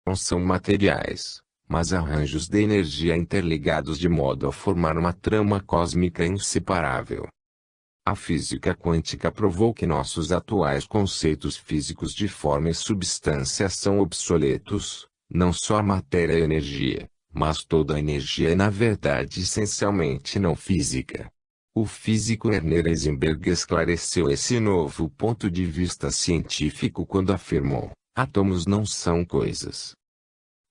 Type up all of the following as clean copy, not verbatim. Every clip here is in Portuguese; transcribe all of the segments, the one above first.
não são materiais, mas arranjos de energia interligados de modo a formar uma trama cósmica inseparável. A física quântica provou que nossos atuais conceitos físicos de forma e substância são obsoletos. Não só a matéria e a energia, mas toda a energia é na verdade essencialmente não física. O físico Werner Heisenberg esclareceu esse novo ponto de vista científico quando afirmou: átomos não são coisas.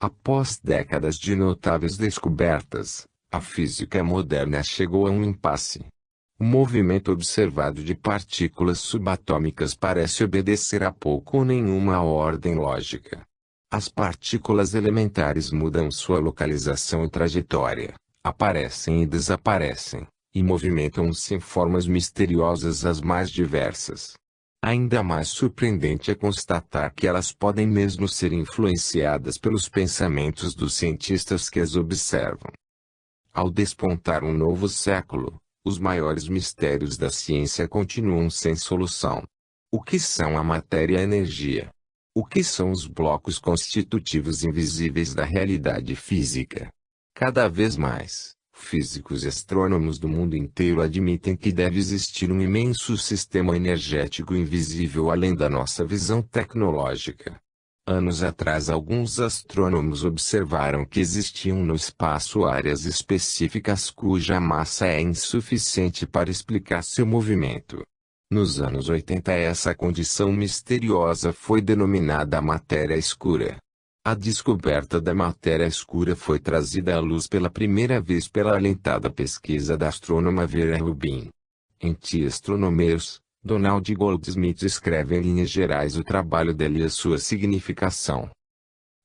Após décadas de notáveis descobertas, a física moderna chegou a um impasse. O movimento observado de partículas subatômicas parece obedecer a pouco ou nenhuma ordem lógica. As partículas elementares mudam sua localização e trajetória, aparecem e desaparecem, e movimentam-se em formas misteriosas as mais diversas. Ainda mais surpreendente é constatar que elas podem mesmo ser influenciadas pelos pensamentos dos cientistas que as observam. Ao despontar um novo século, os maiores mistérios da ciência continuam sem solução. O que são a matéria e a energia? O que são os blocos constitutivos invisíveis da realidade física? Cada vez mais, físicos e astrônomos do mundo inteiro admitem que deve existir um imenso sistema energético invisível além da nossa visão tecnológica. Anos atrás, alguns astrônomos observaram que existiam no espaço áreas específicas cuja massa é insuficiente para explicar seu movimento. Nos anos 80 essa condição misteriosa foi denominada matéria escura. A descoberta da matéria escura foi trazida à luz pela primeira vez pela alentada pesquisa da astrônoma Vera Rubin. Em The Astronomers, Donald Goldsmith escreve em linhas gerais o trabalho dele e a sua significação.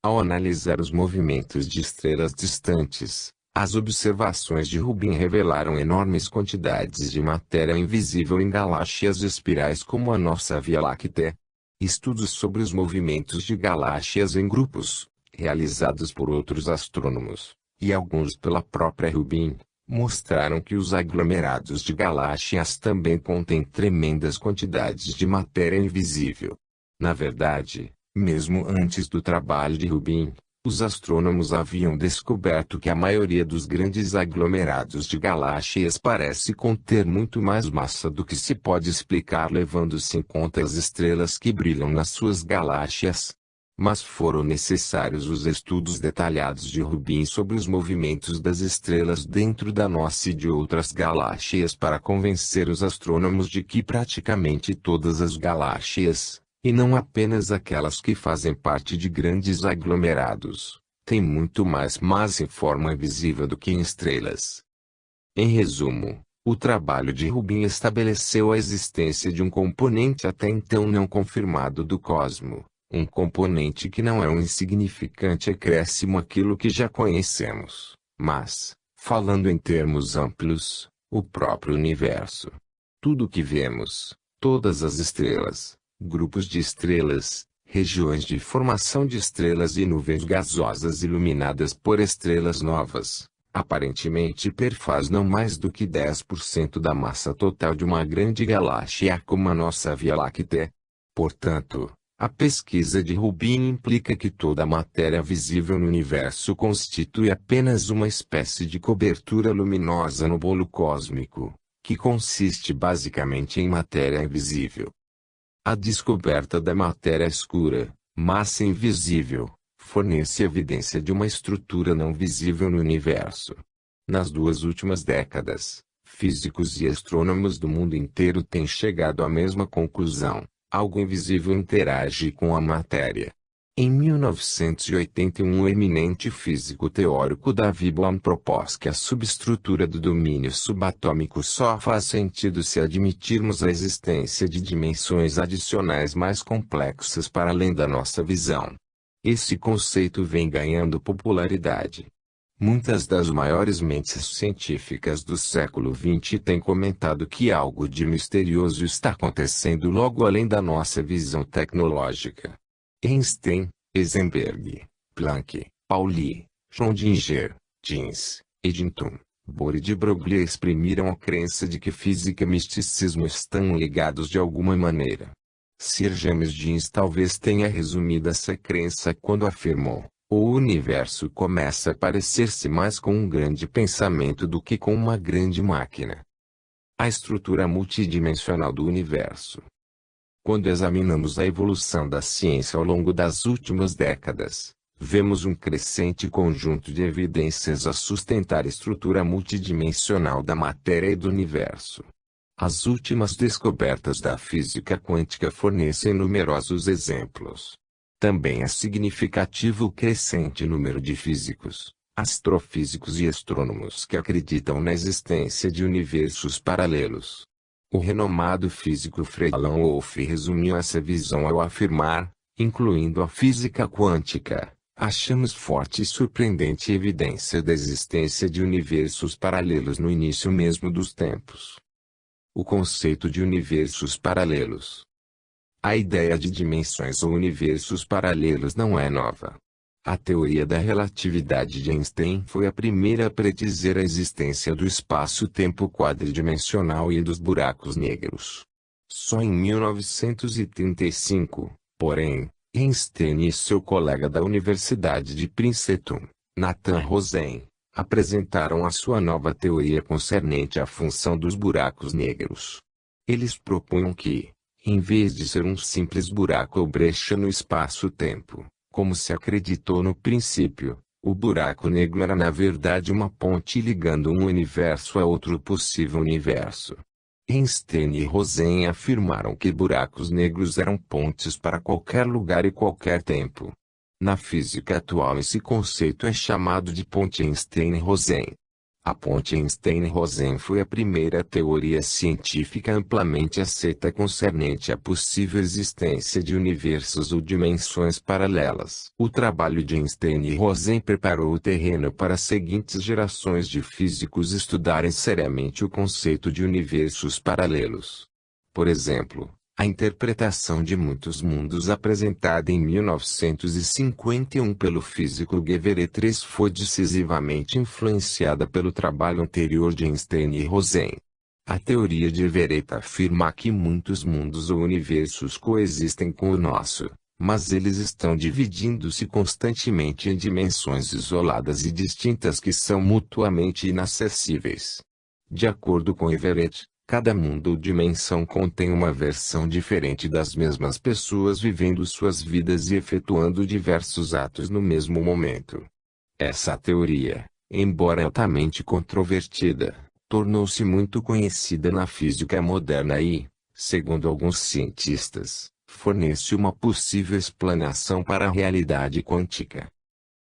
Ao analisar os movimentos de estrelas distantes, as observações de Rubin revelaram enormes quantidades de matéria invisível em galáxias espirais como a nossa Via Láctea. Estudos sobre os movimentos de galáxias em grupos, realizados por outros astrônomos, e alguns pela própria Rubin, mostraram que os aglomerados de galáxias também contêm tremendas quantidades de matéria invisível. Na verdade, mesmo antes do trabalho de Rubin, os astrônomos haviam descoberto que a maioria dos grandes aglomerados de galáxias parece conter muito mais massa do que se pode explicar levando-se em conta as estrelas que brilham nas suas galáxias. Mas foram necessários os estudos detalhados de Rubin sobre os movimentos das estrelas dentro da nossa e de outras galáxias para convencer os astrônomos de que praticamente todas as galáxias, e não apenas aquelas que fazem parte de grandes aglomerados, têm muito mais massa em forma invisível do que em estrelas. Em resumo, o trabalho de Rubin estabeleceu a existência de um componente até então não confirmado do cosmos, um componente que não é um insignificante acréscimo àquilo que já conhecemos, mas, falando em termos amplos, o próprio universo. Tudo o que vemos, todas as estrelas, grupos de estrelas, regiões de formação de estrelas e nuvens gasosas iluminadas por estrelas novas, aparentemente perfaz não mais do que 10% da massa total de uma grande galáxia como a nossa Via Láctea. Portanto, a pesquisa de Rubin implica que toda a matéria visível no universo constitui apenas uma espécie de cobertura luminosa no bolo cósmico, que consiste basicamente em matéria invisível. A descoberta da matéria escura, massa invisível, fornece evidência de uma estrutura não visível no universo. Nas 2 últimas décadas, físicos e astrônomos do mundo inteiro têm chegado à mesma conclusão: algo invisível interage com a matéria. Em 1981, o eminente físico teórico David Bohm propôs que a subestrutura do domínio subatômico só faz sentido se admitirmos a existência de dimensões adicionais mais complexas para além da nossa visão. Esse conceito vem ganhando popularidade. Muitas das maiores mentes científicas do século XX têm comentado que algo de misterioso está acontecendo logo além da nossa visão tecnológica. Einstein, Heisenberg, Planck, Pauli, Schrödinger, Jeans, Eddington, Bohr e de Broglie exprimiram a crença de que física e misticismo estão ligados de alguma maneira. Sir James Jeans talvez tenha resumido essa crença quando afirmou: O universo começa a parecer-se mais com um grande pensamento do que com uma grande máquina. A estrutura multidimensional do universo. Quando examinamos a evolução da ciência ao longo das últimas décadas, vemos um crescente conjunto de evidências a sustentar a estrutura multidimensional da matéria e do universo. As últimas descobertas da física quântica fornecem numerosos exemplos. Também é significativo o crescente número de físicos, astrofísicos e astrônomos que acreditam na existência de universos paralelos. O renomado físico Fred Alan Wolf resumiu essa visão ao afirmar, incluindo a física quântica, achamos forte e surpreendente evidência da existência de universos paralelos no início mesmo dos tempos. O conceito de universos paralelos. A ideia de dimensões ou universos paralelos não é nova. A teoria da relatividade de Einstein foi a primeira a predizer a existência do espaço-tempo quadridimensional e dos buracos negros. Só em 1935, porém, Einstein e seu colega da Universidade de Princeton, Nathan Rosen, apresentaram a sua nova teoria concernente à função dos buracos negros. Eles propunham que, em vez de ser um simples buraco ou brecha no espaço-tempo, como se acreditou no princípio, o buraco negro era na verdade uma ponte ligando um universo a outro possível universo. Einstein e Rosen afirmaram que buracos negros eram pontes para qualquer lugar e qualquer tempo. Na física atual esse conceito é chamado de ponte Einstein-Rosen. A ponte Einstein-Rosen foi a primeira teoria científica amplamente aceita concernente à possível existência de universos ou dimensões paralelas. O trabalho de Einstein e Rosen preparou o terreno para as seguintes gerações de físicos estudarem seriamente o conceito de universos paralelos. Por exemplo, a interpretação de muitos mundos apresentada em 1951 pelo físico Geverett III foi decisivamente influenciada pelo trabalho anterior de Einstein e Rosen. A teoria de Geverett afirma que muitos mundos ou universos coexistem com o nosso, mas eles estão dividindo-se constantemente em dimensões isoladas e distintas que são mutuamente inacessíveis. De acordo com Geverett, cada mundo ou dimensão contém uma versão diferente das mesmas pessoas vivendo suas vidas e efetuando diversos atos no mesmo momento. Essa teoria, embora altamente controvertida, tornou-se muito conhecida na física moderna e, segundo alguns cientistas, fornece uma possível explanação para a realidade quântica.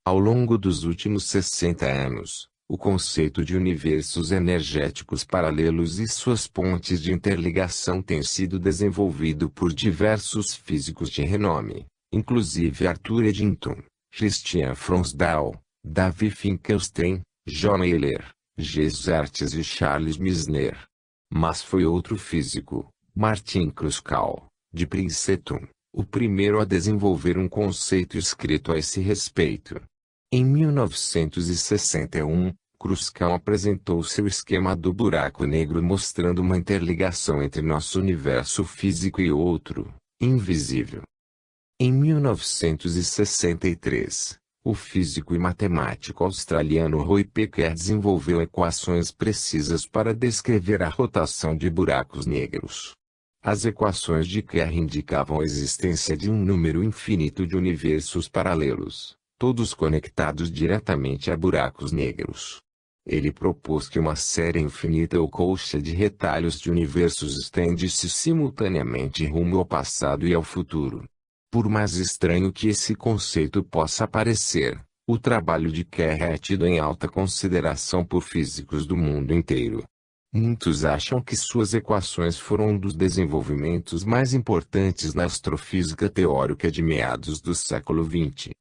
Ao longo dos últimos 60 anos, o conceito de universos energéticos paralelos e suas pontes de interligação tem sido desenvolvido por diversos físicos de renome, inclusive Arthur Eddington, Christian Fronsdal, David Finkelstein, John Euler, Jesus Artes e Charles Misner. Mas foi outro físico, Martin Kruskal, de Princeton, o primeiro a desenvolver um conceito escrito a esse respeito. Em 1961, Kruskal apresentou seu esquema do buraco negro mostrando uma interligação entre nosso universo físico e outro, invisível. Em 1963, o físico e matemático australiano Roy Pecker desenvolveu equações precisas para descrever a rotação de buracos negros. As equações de Kerr indicavam a existência de um número infinito de universos paralelos, todos conectados diretamente a buracos negros. Ele propôs que uma série infinita ou colcha de retalhos de universos estende-se simultaneamente rumo ao passado e ao futuro. Por mais estranho que esse conceito possa parecer, o trabalho de Kerr é tido em alta consideração por físicos do mundo inteiro. Muitos acham que suas equações foram um dos desenvolvimentos mais importantes na astrofísica teórica de meados do século XX.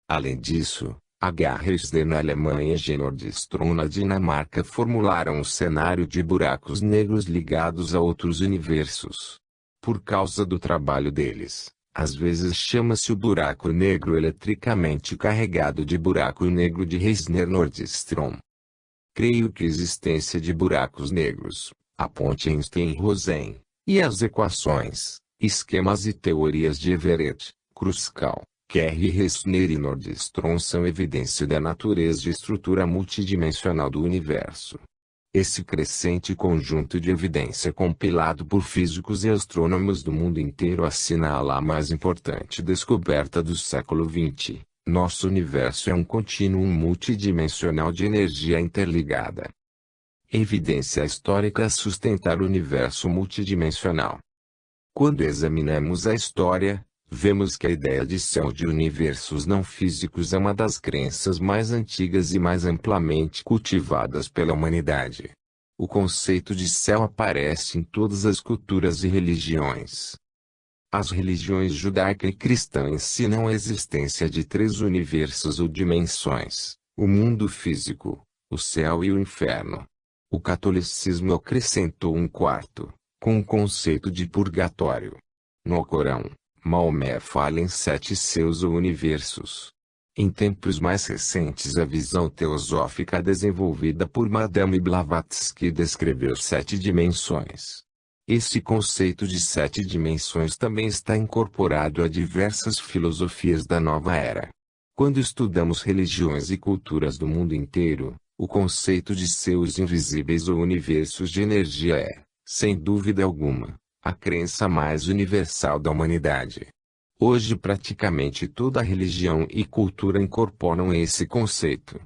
Além disso, H. Riesler na Alemanha e G. Nordström na Dinamarca formularam um cenário de buracos negros ligados a outros universos. Por causa do trabalho deles, às vezes chama-se o buraco negro eletricamente carregado de buraco negro de Riesler-Nordström. Creio que a existência de buracos negros, a ponte Einstein-Rosen, e as equações, esquemas e teorias de Everett, Kruskal, Kerry Ressner e Nordstrom são evidência da natureza e estrutura multidimensional do universo. Esse crescente conjunto de evidência compilado por físicos e astrônomos do mundo inteiro assinala a mais importante descoberta do século XX. Nosso universo é um contínuo multidimensional de energia interligada. Evidência histórica a sustentar o universo multidimensional. Quando examinamos a história, vemos que a ideia de céu de universos não físicos é uma das crenças mais antigas e mais amplamente cultivadas pela humanidade. O conceito de céu aparece em todas as culturas e religiões. As religiões judaica e cristã ensinam a existência de três universos ou dimensões: o mundo físico, o céu e o inferno. O catolicismo acrescentou um quarto, com o conceito de purgatório. No Alcorão, Maomé fala em 7 seus ou universos. Em tempos mais recentes, a visão teosófica desenvolvida por Madame Blavatsky descreveu 7 dimensões. Esse conceito de 7 dimensões também está incorporado a diversas filosofias da nova era. Quando estudamos religiões e culturas do mundo inteiro, o conceito de seus invisíveis ou universos de energia é, sem dúvida alguma, a crença mais universal da humanidade. Hoje praticamente toda religião e cultura incorporam esse conceito.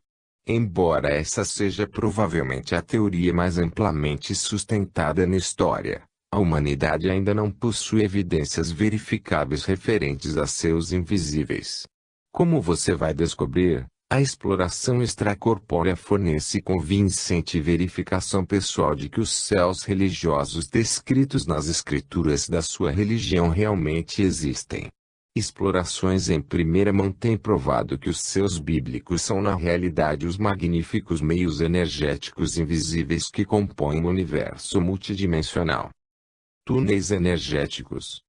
Embora essa seja provavelmente a teoria mais amplamente sustentada na história, a humanidade ainda não possui evidências verificáveis referentes a seus invisíveis. Como você vai descobrir, a exploração extracorpórea fornece convincente verificação pessoal de que os céus religiosos descritos nas escrituras da sua religião realmente existem. Explorações em primeira mão têm provado que os céus bíblicos são na realidade os magníficos meios energéticos invisíveis que compõem o universo multidimensional. Túneis energéticos.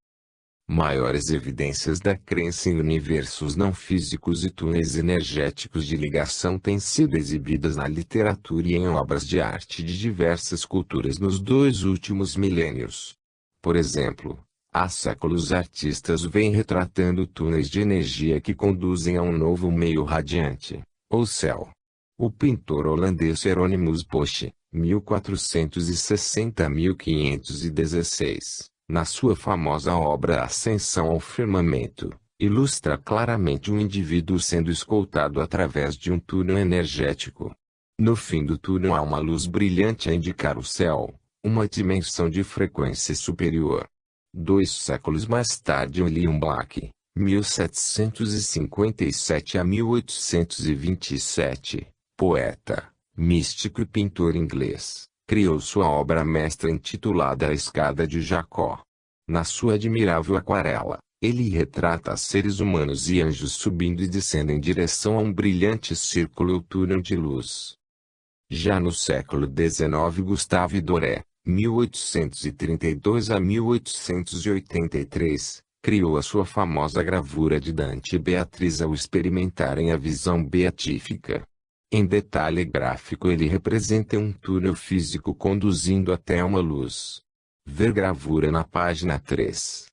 Maiores evidências da crença em universos não físicos e túneis energéticos de ligação têm sido exibidas na literatura e em obras de arte de diversas culturas nos 2 últimos milênios. Por exemplo, há séculos artistas vêm retratando túneis de energia que conduzem a um novo meio radiante, o céu. O pintor holandês Hieronymus Bosch, 1460-1516, na sua famosa obra Ascensão ao Firmamento, ilustra claramente um indivíduo sendo escoltado através de um túnel energético. No fim do túnel há uma luz brilhante a indicar o céu, uma dimensão de frequência superior. 2 séculos mais tarde, William Blake, 1757-1827, poeta, místico e pintor inglês, criou sua obra mestra intitulada A Escada de Jacó. Na sua admirável aquarela, ele retrata seres humanos e anjos subindo e descendo em direção a um brilhante círculo ou túnel de luz. Já no século XIX, Gustave Doré, 1832-1883, criou a sua famosa gravura de Dante e Beatriz ao experimentarem a visão beatífica. Em detalhe gráfico, ele representa um túnel físico conduzindo até uma luz. Ver gravura na página 3.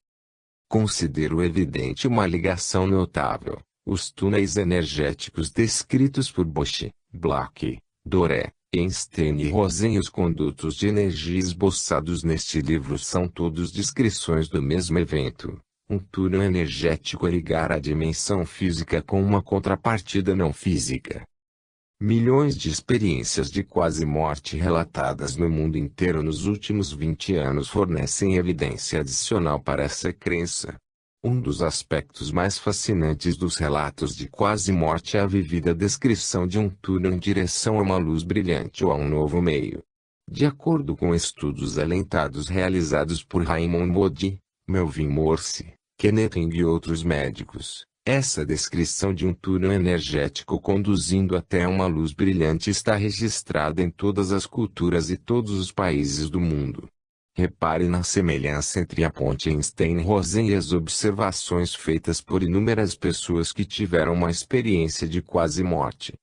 Considero evidente uma ligação notável: os túneis energéticos descritos por Bosch, Blake, Doré, Einstein e Rosen e os condutos de energia esboçados neste livro são todos descrições do mesmo evento: um túnel energético a ligar a dimensão física com uma contrapartida não física. Milhões de experiências de quase morte relatadas no mundo inteiro nos últimos 20 anos fornecem evidência adicional para essa crença. Um dos aspectos mais fascinantes dos relatos de quase morte é a vivida descrição de um túnel em direção a uma luz brilhante ou a um novo meio. De acordo com estudos alentados realizados por Raymond Moody, Melvin Morse, Kenneth Ing e outros médicos, essa descrição de um túnel energético conduzindo até uma luz brilhante está registrada em todas as culturas e todos os países do mundo. Repare na semelhança entre a ponte Einstein-Rosen e as observações feitas por inúmeras pessoas que tiveram uma experiência de quase morte.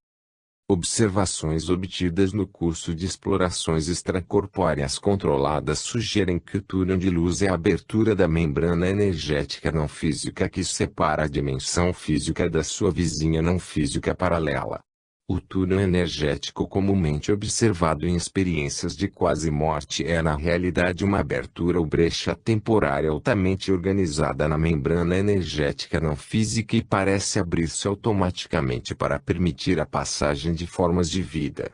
Observações obtidas no curso de explorações extracorpóreas controladas sugerem que o túnel de luz é a abertura da membrana energética não física que separa a dimensão física da sua vizinha não física paralela. O túnel energético comumente observado em experiências de quase morte é na realidade uma abertura ou brecha temporária altamente organizada na membrana energética não física e parece abrir-se automaticamente para permitir a passagem de formas de vida.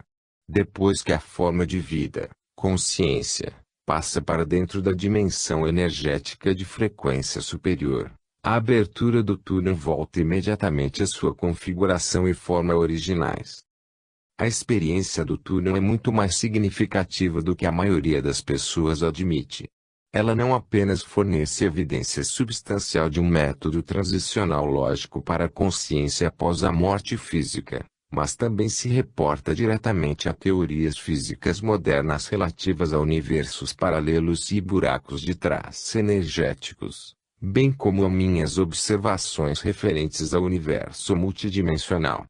Depois que a forma de vida, consciência, passa para dentro da dimensão energética de frequência superior, a abertura do túnel volta imediatamente à sua configuração e forma originais. A experiência do túnel é muito mais significativa do que a maioria das pessoas admite. Ela não apenas fornece evidência substancial de um método transicional lógico para a consciência após a morte física, mas também se reporta diretamente a teorias físicas modernas relativas a universos paralelos e buracos de traços energéticos, bem como a minhas observações referentes ao universo multidimensional.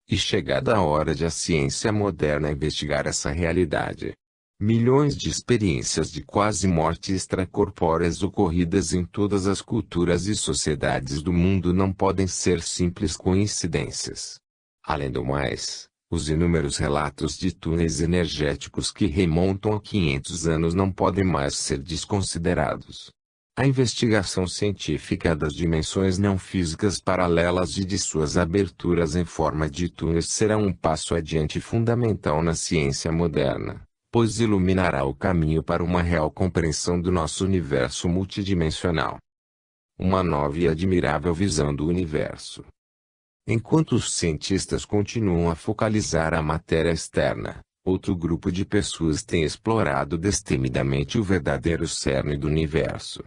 E chegada a hora de a ciência moderna investigar essa realidade. Milhões de experiências de quase morte extracorpóreas ocorridas em todas as culturas e sociedades do mundo não podem ser simples coincidências. Além do mais, os inúmeros relatos de túneis energéticos que remontam a 500 anos não podem mais ser desconsiderados. A investigação científica das dimensões não físicas paralelas e de suas aberturas em forma de túneis será um passo adiante fundamental na ciência moderna, pois iluminará o caminho para uma real compreensão do nosso universo multidimensional. Uma nova e admirável visão do universo. Enquanto os cientistas continuam a focalizar a matéria externa, outro grupo de pessoas tem explorado destemidamente o verdadeiro cerne do universo.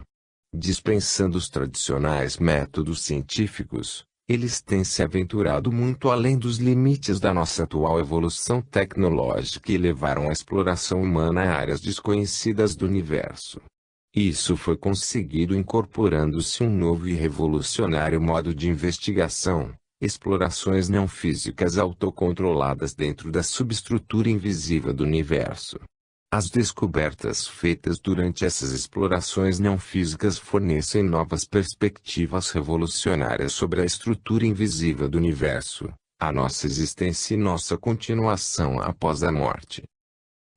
Dispensando os tradicionais métodos científicos, eles têm se aventurado muito além dos limites da nossa atual evolução tecnológica e levaram a exploração humana a áreas desconhecidas do universo. Isso foi conseguido incorporando-se um novo e revolucionário modo de investigação, explorações não físicas autocontroladas dentro da subestrutura invisível do universo. As descobertas feitas durante essas explorações não físicas fornecem novas perspectivas revolucionárias sobre a estrutura invisível do universo, a nossa existência e nossa continuação após a morte.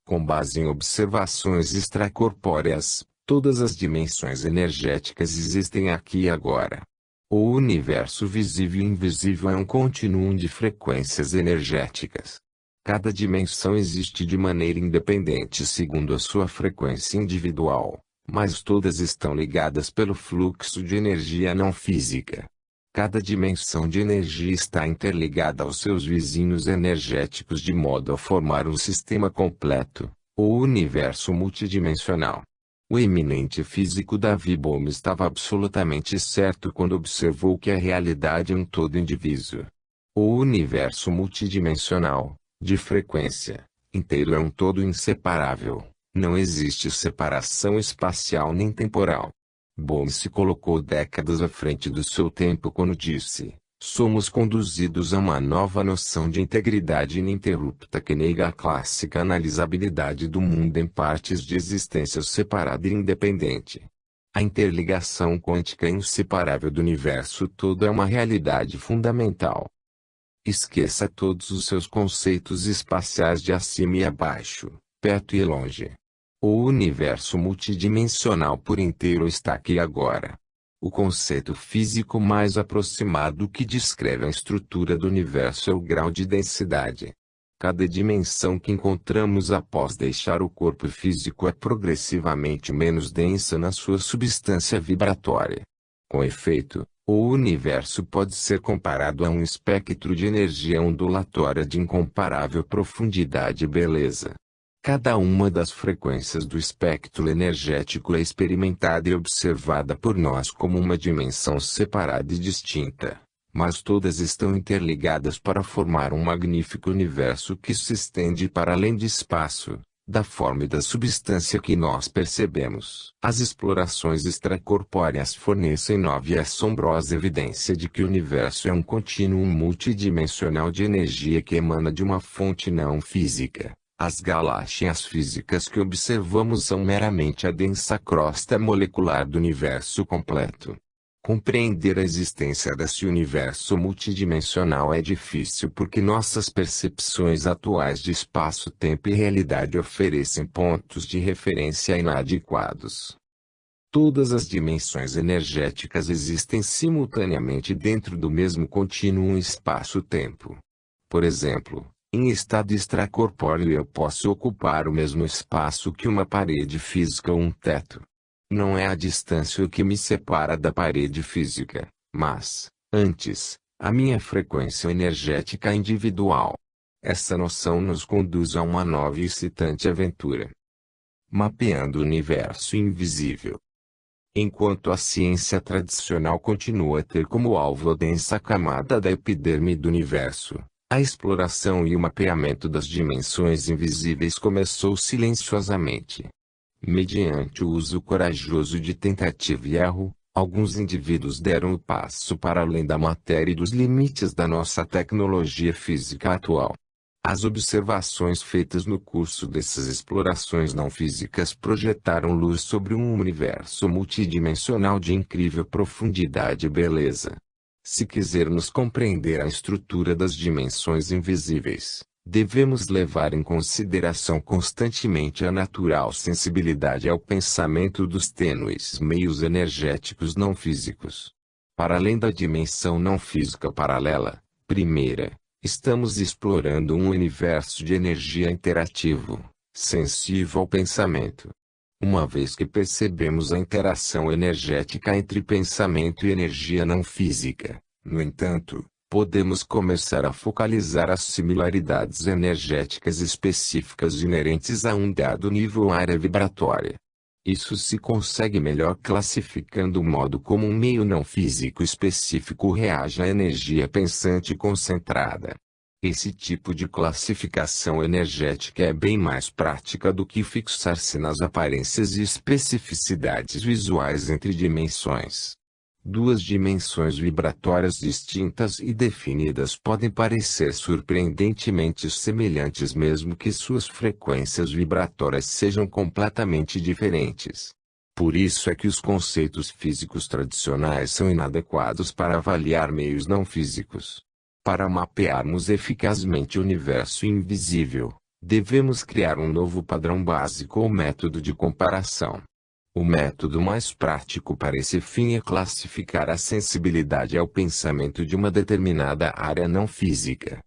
Com base em observações extracorpóreas, todas as dimensões energéticas existem aqui e agora. O universo visível e invisível é um contínuo de frequências energéticas. Cada dimensão existe de maneira independente segundo a sua frequência individual, mas todas estão ligadas pelo fluxo de energia não física. Cada dimensão de energia está interligada aos seus vizinhos energéticos de modo a formar um sistema completo, o universo multidimensional. O eminente físico David Bohm estava absolutamente certo quando observou que a realidade é um todo indiviso. O universo multidimensional, de frequência, inteiro é um todo inseparável, não existe separação espacial nem temporal. Bohm se colocou décadas à frente do seu tempo quando disse: somos conduzidos a uma nova noção de integridade ininterrupta que nega a clássica analisabilidade do mundo em partes de existência separada e independente. A interligação quântica inseparável do universo todo é uma realidade fundamental. Esqueça todos os seus conceitos espaciais de acima e abaixo, perto e longe. O universo multidimensional por inteiro está aqui agora. O conceito físico mais aproximado que descreve a estrutura do universo é o grau de densidade. Cada dimensão que encontramos após deixar o corpo físico é progressivamente menos densa na sua substância vibratória. Com efeito, o universo pode ser comparado a um espectro de energia ondulatória de incomparável profundidade e beleza. Cada uma das frequências do espectro energético é experimentada e observada por nós como uma dimensão separada e distinta, mas todas estão interligadas para formar um magnífico universo que se estende para além de espaço, da forma e da substância que nós percebemos. As explorações extracorpóreas fornecem nova e assombrosa evidência de que o universo é um contínuo multidimensional de energia que emana de uma fonte não física. As galáxias físicas que observamos são meramente a densa crosta molecular do universo completo. Compreender a existência desse universo multidimensional é difícil porque nossas percepções atuais de espaço-tempo e realidade oferecem pontos de referência inadequados. Todas as dimensões energéticas existem simultaneamente dentro do mesmo contínuo espaço-tempo. Por exemplo, em estado extracorpóreo eu posso ocupar o mesmo espaço que uma parede física ou um teto. Não é a distância o que me separa da parede física, mas, antes, a minha frequência energética individual. Essa noção nos conduz a uma nova e excitante aventura. Mapeando o universo invisível. Enquanto a ciência tradicional continua a ter como alvo a densa camada da epiderme do universo, a exploração e o mapeamento das dimensões invisíveis começou silenciosamente. Mediante o uso corajoso de tentativa e erro, alguns indivíduos deram o passo para além da matéria e dos limites da nossa tecnologia física atual. As observações feitas no curso dessas explorações não físicas projetaram luz sobre um universo multidimensional de incrível profundidade e beleza. Se quisermos compreender a estrutura das dimensões invisíveis, devemos levar em consideração constantemente a natural sensibilidade ao pensamento dos tênues meios energéticos não físicos. Para além da dimensão não física paralela, primeira, estamos explorando um universo de energia interativo, sensível ao pensamento. Uma vez que percebemos a interação energética entre pensamento e energia não física, no entanto, podemos começar a focalizar as similaridades energéticas específicas inerentes a um dado nível área vibratória. Isso se consegue melhor classificando o modo como um meio não físico específico reage à energia pensante concentrada. Esse tipo de classificação energética é bem mais prática do que fixar-se nas aparências e especificidades visuais entre dimensões. Duas dimensões vibratórias distintas e definidas podem parecer surpreendentemente semelhantes mesmo que suas frequências vibratórias sejam completamente diferentes. Por isso é que os conceitos físicos tradicionais são inadequados para avaliar meios não físicos. Para mapearmos eficazmente o universo invisível, devemos criar um novo padrão básico ou método de comparação. O método mais prático para esse fim é classificar a sensibilidade ao pensamento de uma determinada área não física.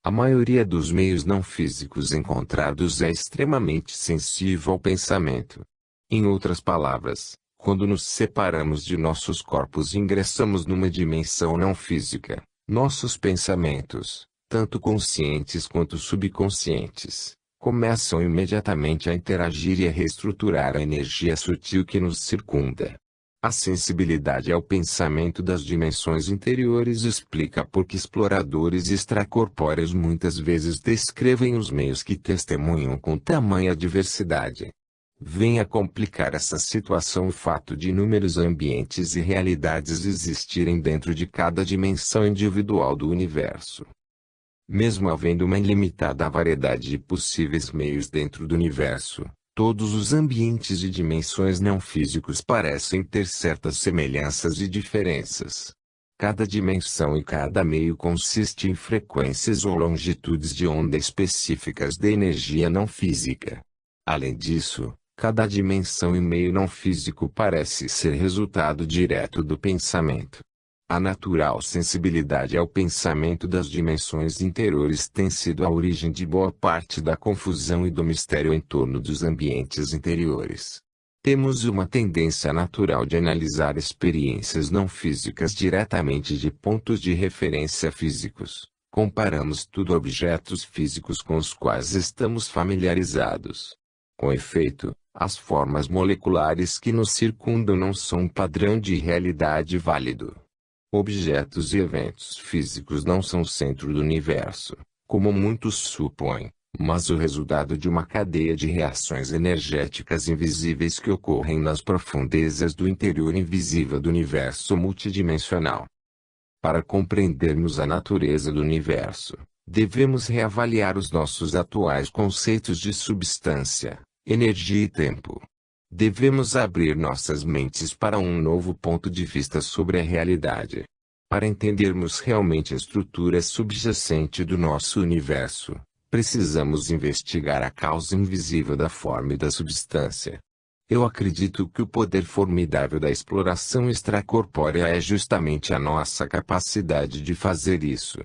A maioria dos meios não físicos encontrados é extremamente sensível ao pensamento. Em outras palavras, quando nos separamos de nossos corpos e ingressamos numa dimensão não física, nossos pensamentos, tanto conscientes quanto subconscientes, começam imediatamente a interagir e a reestruturar a energia sutil que nos circunda. A sensibilidade ao pensamento das dimensões interiores explica por que exploradores extracorpóreos muitas vezes descrevem os meios que testemunham com tamanha diversidade. Vem a complicar essa situação o fato de inúmeros ambientes e realidades existirem dentro de cada dimensão individual do universo. Mesmo havendo uma ilimitada variedade de possíveis meios dentro do universo, todos os ambientes e dimensões não físicos parecem ter certas semelhanças e diferenças. Cada dimensão e cada meio consiste em frequências ou longitudes de onda específicas de energia não física. Além disso, cada dimensão e meio não físico parece ser resultado direto do pensamento. A natural sensibilidade ao pensamento das dimensões interiores tem sido a origem de boa parte da confusão e do mistério em torno dos ambientes interiores. Temos uma tendência natural de analisar experiências não físicas diretamente de pontos de referência físicos. Comparamos tudo a objetos físicos com os quais estamos familiarizados. Com efeito, as formas moleculares que nos circundam não são um padrão de realidade válido. Objetos e eventos físicos não são o centro do universo, como muitos supõem, mas o resultado de uma cadeia de reações energéticas invisíveis que ocorrem nas profundezas do interior invisível do universo multidimensional. Para compreendermos a natureza do universo, devemos reavaliar os nossos atuais conceitos de substância, energia e tempo. Devemos abrir nossas mentes para um novo ponto de vista sobre a realidade. Para entendermos realmente a estrutura subjacente do nosso universo, precisamos investigar a causa invisível da forma e da substância. Eu acredito que o poder formidável da exploração extracorpórea é justamente a nossa capacidade de fazer isso.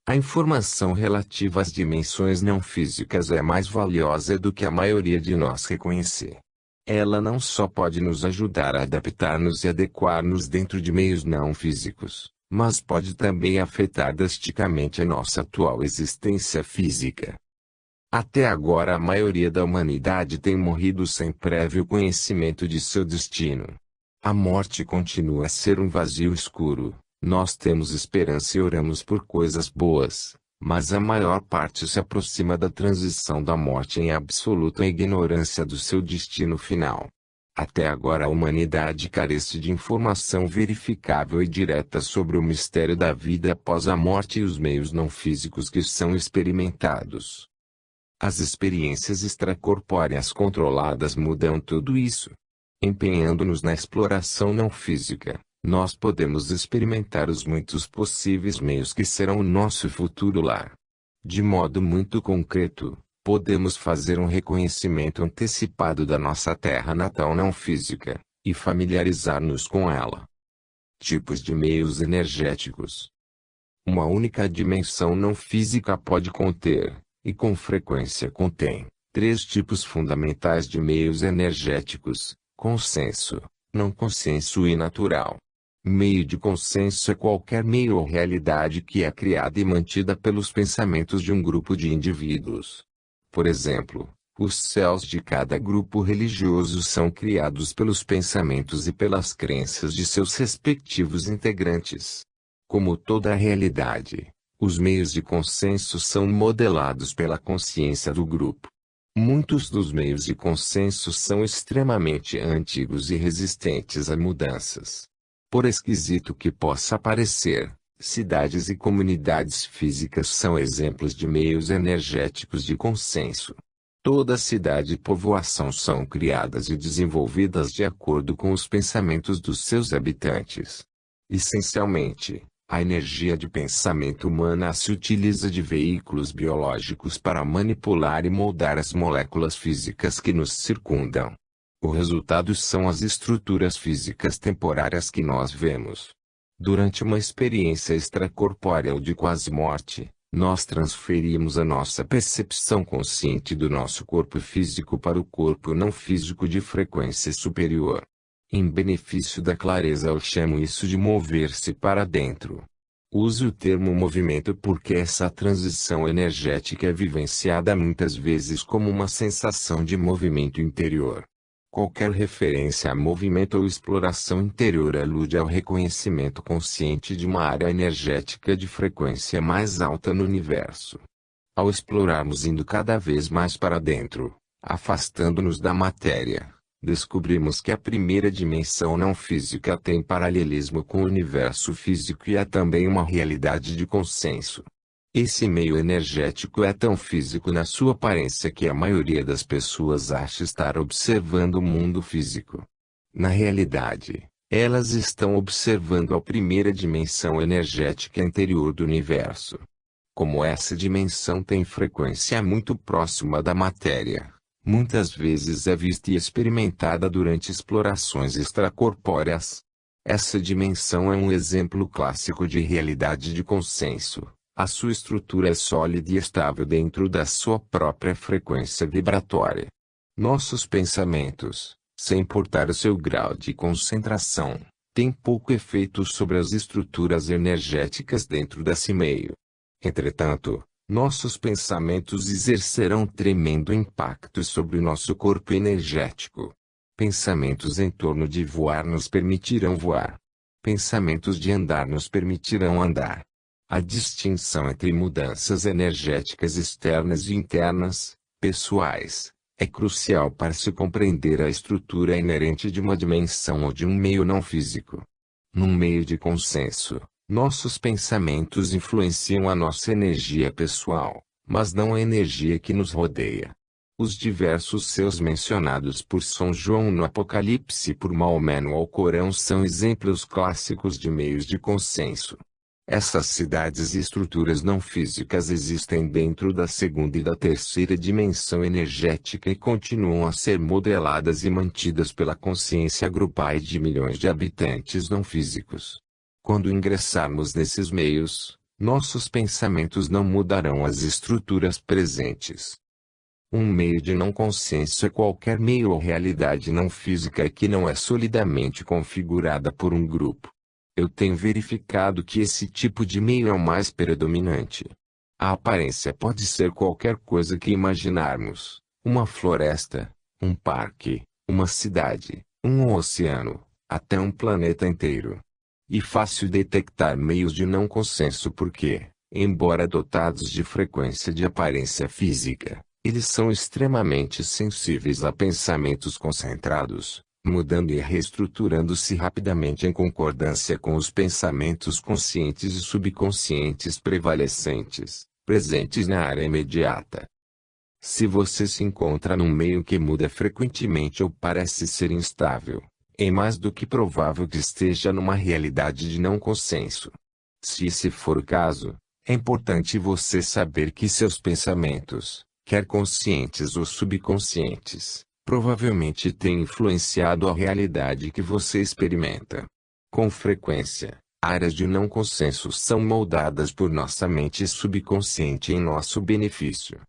A informação relativa às dimensões não físicas é mais valiosa do que a maioria de nós reconhecer. Ela não só pode nos ajudar a adaptar-nos e adequar-nos dentro de meios não físicos, mas pode também afetar drasticamente a nossa atual existência física. Até agora a maioria da humanidade tem morrido sem prévio conhecimento de seu destino. A morte continua a ser um vazio escuro. Nós temos esperança e oramos por coisas boas, mas a maior parte se aproxima da transição da morte em absoluta ignorância do seu destino final. Até agora a humanidade carece de informação verificável e direta sobre o mistério da vida após a morte e os meios não físicos que são experimentados. As experiências extracorpóreas controladas mudam tudo isso. Empenhando-nos na exploração não física, nós podemos experimentar os muitos possíveis meios que serão o nosso futuro lar. De modo muito concreto, podemos fazer um reconhecimento antecipado da nossa terra natal não física, e familiarizar-nos com ela. Tipos de meios energéticos. Uma única dimensão não física pode conter, e com frequência contém, três tipos fundamentais de meios energéticos: consenso, não consenso e natural. Meio de consenso é qualquer meio ou realidade que é criada e mantida pelos pensamentos de um grupo de indivíduos. Por exemplo, os céus de cada grupo religioso são criados pelos pensamentos e pelas crenças de seus respectivos integrantes. Como toda a realidade, os meios de consenso são modelados pela consciência do grupo. Muitos dos meios de consenso são extremamente antigos e resistentes a mudanças. Por esquisito que possa parecer, cidades e comunidades físicas são exemplos de meios energéticos de consenso. Toda cidade e povoação são criadas e desenvolvidas de acordo com os pensamentos dos seus habitantes. Essencialmente, a energia de pensamento humana se utiliza de veículos biológicos para manipular e moldar as moléculas físicas que nos circundam. O resultado são as estruturas físicas temporárias que nós vemos. Durante uma experiência extracorpórea ou de quase morte, nós transferimos a nossa percepção consciente do nosso corpo físico para o corpo não físico de frequência superior. Em benefício da clareza eu chamo isso de mover-se para dentro. Uso o termo movimento porque essa transição energética é vivenciada muitas vezes como uma sensação de movimento interior. Qualquer referência a movimento ou exploração interior alude ao reconhecimento consciente de uma área energética de frequência mais alta no universo. Ao explorarmos indo cada vez mais para dentro, afastando-nos da matéria, descobrimos que a primeira dimensão não física tem paralelismo com o universo físico e é também uma realidade de consenso. Esse meio energético é tão físico na sua aparência que a maioria das pessoas acha estar observando o mundo físico. Na realidade, elas estão observando a primeira dimensão energética interior do universo. Como essa dimensão tem frequência muito próxima da matéria, muitas vezes é vista e experimentada durante explorações extracorpóreas. Essa dimensão é um exemplo clássico de realidade de consenso. A sua estrutura é sólida e estável dentro da sua própria frequência vibratória. Nossos pensamentos, sem importar o seu grau de concentração, têm pouco efeito sobre as estruturas energéticas dentro desse meio. Entretanto, nossos pensamentos exercerão tremendo impacto sobre o nosso corpo energético. Pensamentos em torno de voar nos permitirão voar. Pensamentos de andar nos permitirão andar. A distinção entre mudanças energéticas externas e internas, pessoais, é crucial para se compreender a estrutura inerente de uma dimensão ou de um meio não físico. Num meio de consenso, nossos pensamentos influenciam a nossa energia pessoal, mas não a energia que nos rodeia. Os diversos seus mencionados por São João no Apocalipse e por Maomé no Alcorão são exemplos clássicos de meios de consenso. Essas cidades e estruturas não físicas existem dentro da segunda e da terceira dimensão energética e continuam a ser modeladas e mantidas pela consciência grupal de milhões de habitantes não físicos. Quando ingressarmos nesses meios, nossos pensamentos não mudarão as estruturas presentes. Um meio de não consenso é qualquer meio ou realidade não física que não é solidamente configurada por um grupo. Eu tenho verificado que esse tipo de meio é o mais predominante. A aparência pode ser qualquer coisa que imaginarmos: uma floresta, um parque, uma cidade, um oceano, até um planeta inteiro. E fácil detectar meios de não consenso porque, embora dotados de frequência de aparência física, eles são extremamente sensíveis a pensamentos concentrados, mudando e reestruturando-se rapidamente em concordância com os pensamentos conscientes e subconscientes prevalecentes, presentes na área imediata. Se você se encontra num meio que muda frequentemente ou parece ser instável, é mais do que provável que esteja numa realidade de não consenso. Se esse for o caso, é importante você saber que seus pensamentos, quer conscientes ou subconscientes, provavelmente têm influenciado a realidade que você experimenta. Com frequência, áreas de não consenso são moldadas por nossa mente subconsciente em nosso benefício.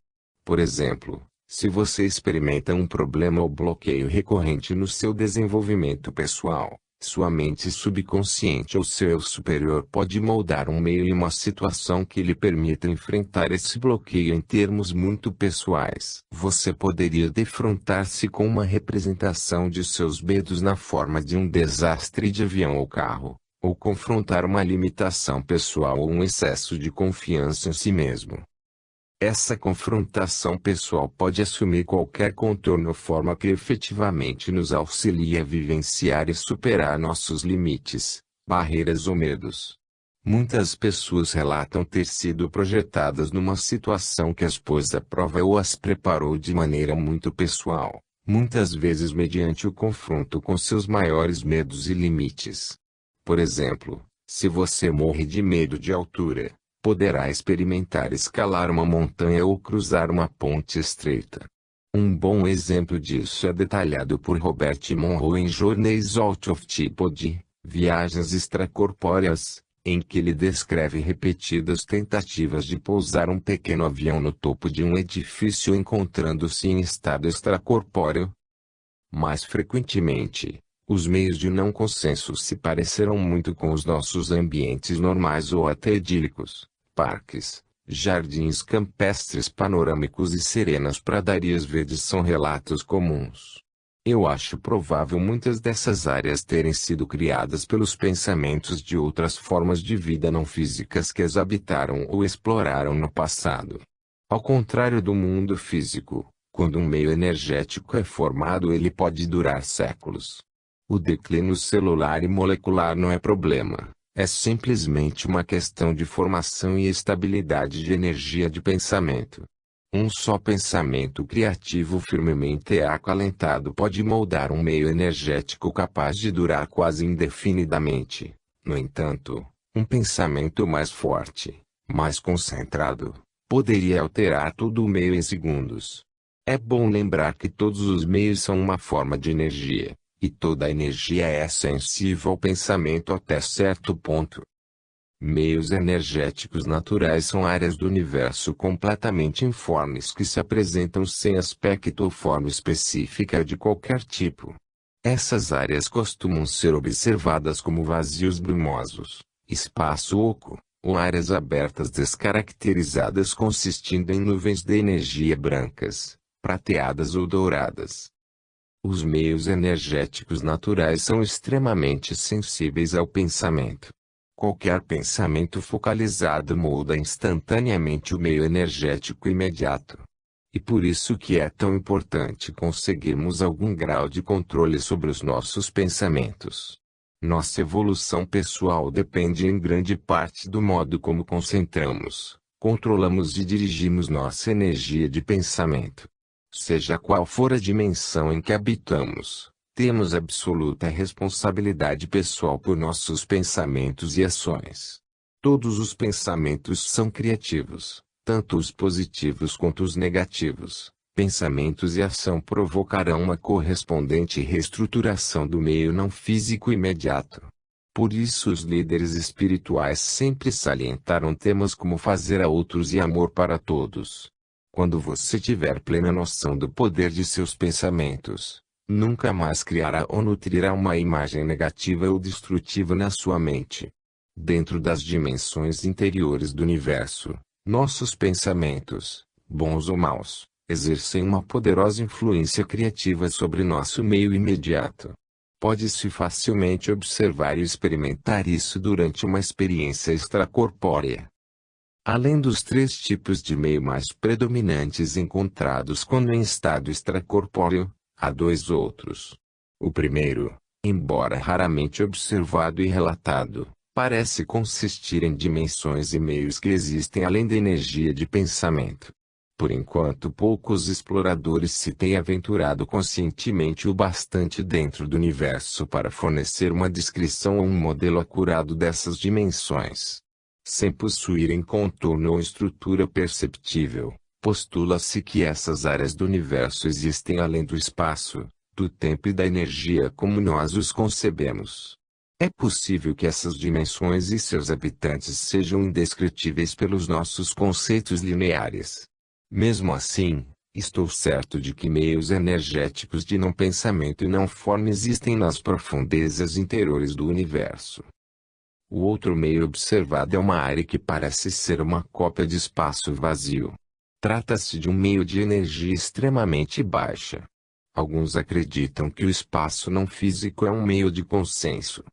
Por exemplo, se você experimenta um problema ou bloqueio recorrente no seu desenvolvimento pessoal, sua mente subconsciente ou seu eu superior pode moldar um meio e uma situação que lhe permita enfrentar esse bloqueio em termos muito pessoais. Você poderia defrontar-se com uma representação de seus medos na forma de um desastre de avião ou carro, ou confrontar uma limitação pessoal ou um excesso de confiança em si mesmo. Essa confrontação pessoal pode assumir qualquer contorno ou forma que efetivamente nos auxilie a vivenciar e superar nossos limites, barreiras ou medos. Muitas pessoas relatam ter sido projetadas numa situação que as pôs à prova ou as preparou de maneira muito pessoal, muitas vezes mediante o confronto com seus maiores medos e limites. Por exemplo, se você morre de medo de altura, poderá experimentar escalar uma montanha ou cruzar uma ponte estreita. Um bom exemplo disso é detalhado por Robert Monroe em Journeys Out of the Body, Viagens Extracorpóreas, em que ele descreve repetidas tentativas de pousar um pequeno avião no topo de um edifício encontrando-se em estado extracorpóreo. Mais frequentemente, os meios de não consenso se parecerão muito com os nossos ambientes normais ou até idílicos: parques, jardins campestres panorâmicos e serenas pradarias verdes são relatos comuns. Eu acho provável muitas dessas áreas terem sido criadas pelos pensamentos de outras formas de vida não físicas que as habitaram ou exploraram no passado. Ao contrário do mundo físico, quando um meio energético é formado, ele pode durar séculos. O declínio celular e molecular não é problema, é simplesmente uma questão de formação e estabilidade de energia de pensamento. Um só pensamento criativo firmemente acalentado pode moldar um meio energético capaz de durar quase indefinidamente. No entanto, um pensamento mais forte, mais concentrado, poderia alterar todo o meio em segundos. É bom lembrar que todos os meios são uma forma de energia. E toda a energia é sensível ao pensamento até certo ponto. Meios energéticos naturais são áreas do universo completamente informes que se apresentam sem aspecto ou forma específica de qualquer tipo. Essas áreas costumam ser observadas como vazios brumosos, espaço oco, ou áreas abertas descaracterizadas consistindo em nuvens de energia brancas, prateadas ou douradas. Os meios energéticos naturais são extremamente sensíveis ao pensamento. Qualquer pensamento focalizado molda instantaneamente o meio energético imediato. E por isso que é tão importante conseguirmos algum grau de controle sobre os nossos pensamentos. Nossa evolução pessoal depende em grande parte do modo como concentramos, controlamos e dirigimos nossa energia de pensamento. Seja qual for a dimensão em que habitamos, temos absoluta responsabilidade pessoal por nossos pensamentos e ações. Todos os pensamentos são criativos, tanto os positivos quanto os negativos. Pensamentos e ação provocarão uma correspondente reestruturação do meio não físico imediato. Por isso os líderes espirituais sempre salientaram temas como fazer a outros e amor para todos. Quando você tiver plena noção do poder de seus pensamentos, nunca mais criará ou nutrirá uma imagem negativa ou destrutiva na sua mente. Dentro das dimensões interiores do universo, nossos pensamentos, bons ou maus, exercem uma poderosa influência criativa sobre nosso meio imediato. Pode-se facilmente observar e experimentar isso durante uma experiência extracorpórea. Além dos 3 tipos de meio mais predominantes encontrados quando em estado extracorpóreo, há 2 outros. O primeiro, embora raramente observado e relatado, parece consistir em dimensões e meios que existem além da energia de pensamento. Por enquanto poucos exploradores se têm aventurado conscientemente o bastante dentro do universo para fornecer uma descrição ou um modelo acurado dessas dimensões. Sem possuírem contorno ou estrutura perceptível, postula-se que essas áreas do universo existem além do espaço, do tempo e da energia como nós os concebemos. É possível que essas dimensões e seus habitantes sejam indescritíveis pelos nossos conceitos lineares. Mesmo assim, estou certo de que meios energéticos de não pensamento e não forma existem nas profundezas interiores do universo. O outro meio observado é uma área que parece ser uma cópia de espaço vazio. Trata-se de um meio de energia extremamente baixa. Alguns acreditam que o espaço não físico é um meio de consenso.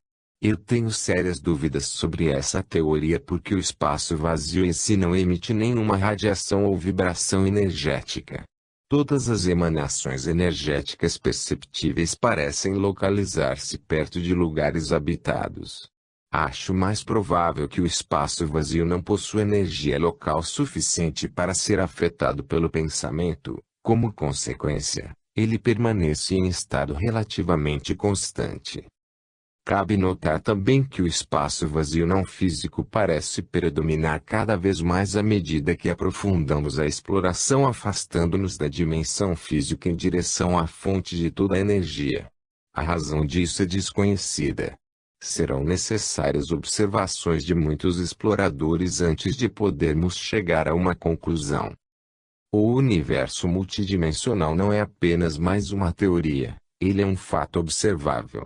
Eu tenho sérias dúvidas sobre essa teoria porque o espaço vazio em si não emite nenhuma radiação ou vibração energética. Todas as emanações energéticas perceptíveis parecem localizar-se perto de lugares habitados. Acho mais provável que o espaço vazio não possua energia local suficiente para ser afetado pelo pensamento. Como consequência, ele permanece em estado relativamente constante. Cabe notar também que o espaço vazio não físico parece predominar cada vez mais à medida que aprofundamos a exploração, afastando-nos da dimensão física em direção à fonte de toda a energia. A razão disso é desconhecida. Serão necessárias observações de muitos exploradores antes de podermos chegar a uma conclusão. O universo multidimensional não é apenas mais uma teoria, ele é um fato observável.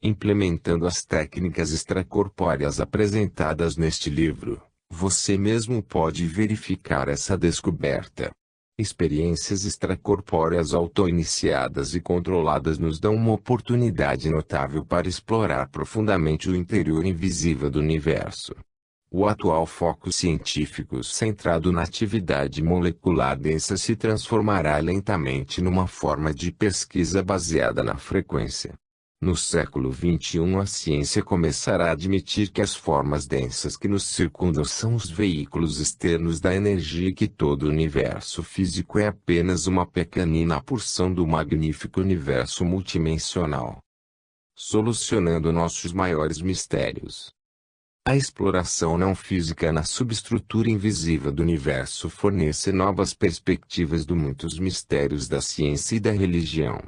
Implementando as técnicas extracorpóreas apresentadas neste livro, você mesmo pode verificar essa descoberta. Experiências extracorpóreas auto-iniciadas e controladas nos dão uma oportunidade notável para explorar profundamente o interior invisível do universo. O atual foco científico centrado na atividade molecular densa se transformará lentamente numa forma de pesquisa baseada na frequência. No século XXI a ciência começará a admitir que as formas densas que nos circundam são os veículos externos da energia e que todo o universo físico é apenas uma pequenina porção do magnífico universo multidimensional. Solucionando nossos maiores mistérios. A exploração não física na subestrutura invisível do universo fornece novas perspectivas de muitos mistérios da ciência e da religião.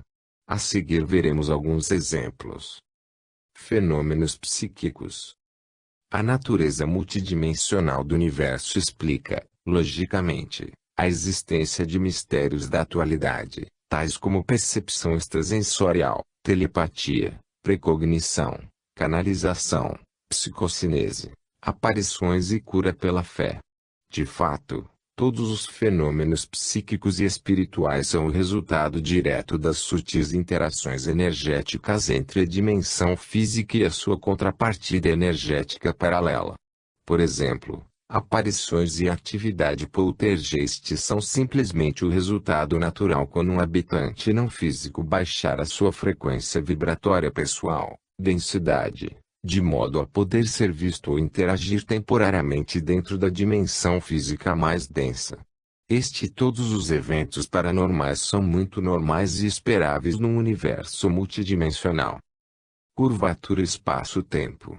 A seguir veremos alguns exemplos. Fenômenos psíquicos. A natureza multidimensional do universo explica, logicamente, a existência de mistérios da atualidade, tais como percepção extrasensorial, telepatia, precognição, canalização, psicocinese, aparições e cura pela fé. De fato, Todos os fenômenos psíquicos e espirituais são o resultado direto das sutis interações energéticas entre a dimensão física e a sua contrapartida energética paralela. Por exemplo, aparições e atividade poltergeist são simplesmente o resultado natural quando um habitante não físico baixar a sua frequência vibratória pessoal, densidade, de modo a poder ser visto ou interagir temporariamente dentro da dimensão física mais densa. Este e todos os eventos paranormais são muito normais e esperáveis num universo multidimensional. Curvatura espaço-tempo.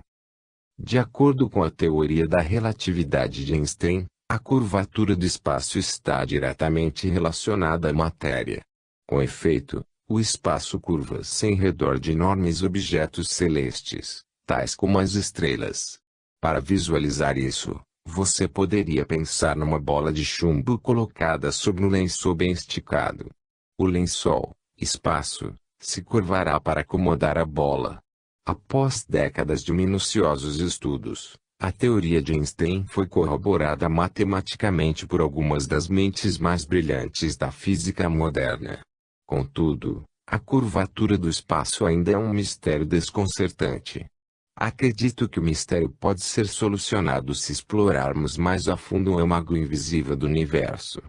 De acordo com a teoria da relatividade de Einstein, a curvatura do espaço está diretamente relacionada à matéria. Com efeito, o espaço curva-se em redor de enormes objetos celestes, tais como as estrelas. Para visualizar isso, você poderia pensar numa bola de chumbo colocada sobre um lençol bem esticado. O lençol, espaço, se curvará para acomodar a bola. Após décadas de minuciosos estudos, a teoria de Einstein foi corroborada matematicamente por algumas das mentes mais brilhantes da física moderna. Contudo, a curvatura do espaço ainda é um mistério desconcertante. Acredito que o mistério pode ser solucionado se explorarmos mais a fundo o âmago invisível do universo.